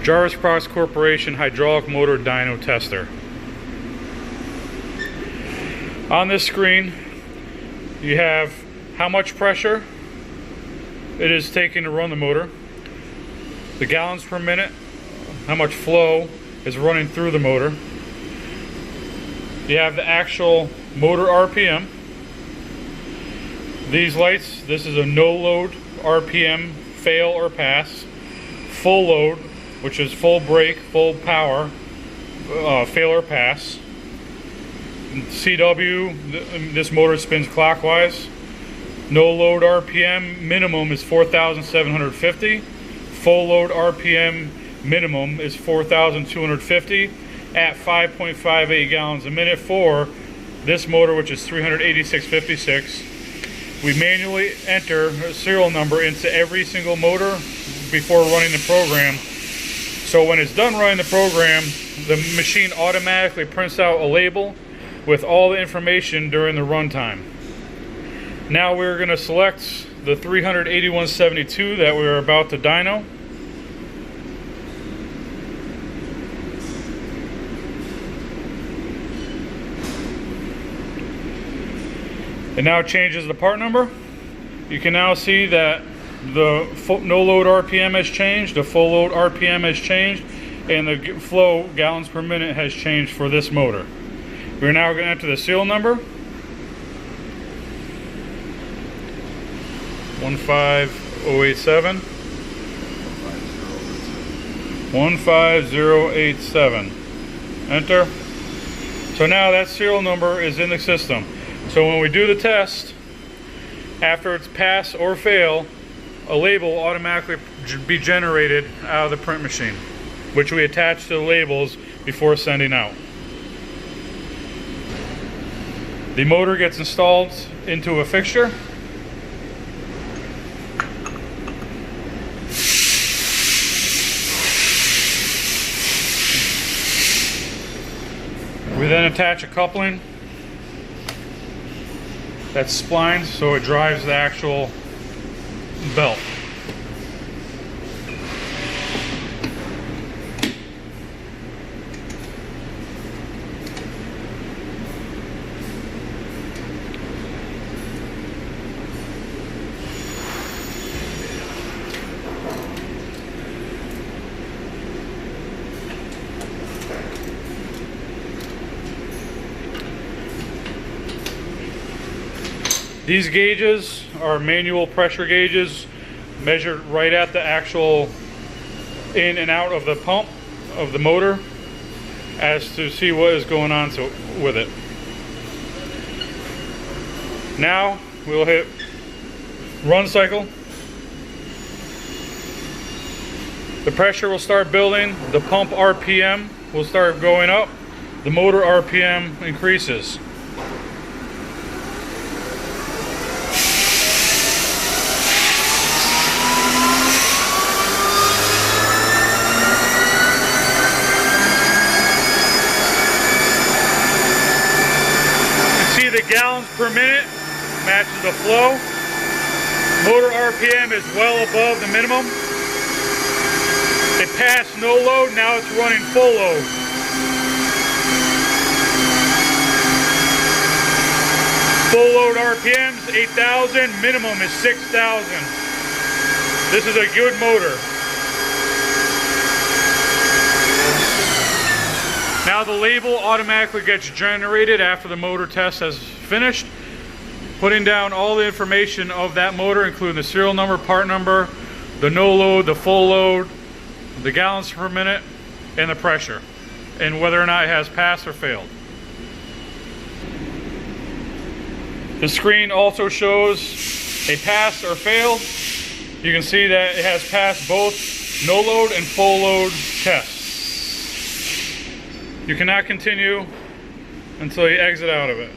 Jarvis Products Corporation hydraulic motor dyno tester. On this screen you have how much pressure it is taking to run the motor, the gallons per minute, how much flow is running through the motor. You have the actual motor RPM. These lights, this is a no load RPM, fail or pass. Full load, which is full brake, full power, fail or pass. CW, this motor spins clockwise. No load RPM minimum is 4,750. Full load RPM minimum is 4,250 at 5.58 gallons a minute for this motor, which is 386.56. We manually enter a serial number into every single motor before running the program. So when it's done running the program, the machine automatically prints out a label with all the information during the runtime. Now we're going to select the 381.72 that we're about to dyno. It now changes the part number. You can now see that the no load RPM has changed, the full load RPM has changed, and the flow gallons per minute has changed for this motor. We're now going to enter the serial number. 15087. 15087. Enter. So now that serial number is in the system. So when we do the test, after it's pass or fail, a label will automatically be generated out of the print machine, which we attach to the labels before sending out. The motor gets installed into a fixture. We then attach a coupling that's splined so it drives the actual belt. These gauges are manual pressure gauges measured right at the actual in and out of the pump of the motor as to see what is going on with it. Now we'll hit run cycle. The pressure will start building, the pump RPM will start going up, the motor RPM increases. The gallons per minute matches the flow. Motor RPM is well above the minimum. It passed no load, now it's running full load. Full load RPMs 8,000, minimum is 6,000. This is a good motor. Now the label automatically gets generated after the motor test has finished, putting down all the information of that motor, including the serial number, part number, the no load, the full load, the gallons per minute, and the pressure, and whether or not it has passed or failed. The screen also shows a pass or failed. You can see that it has passed both no load and full load tests. You cannot continue until you exit out of it.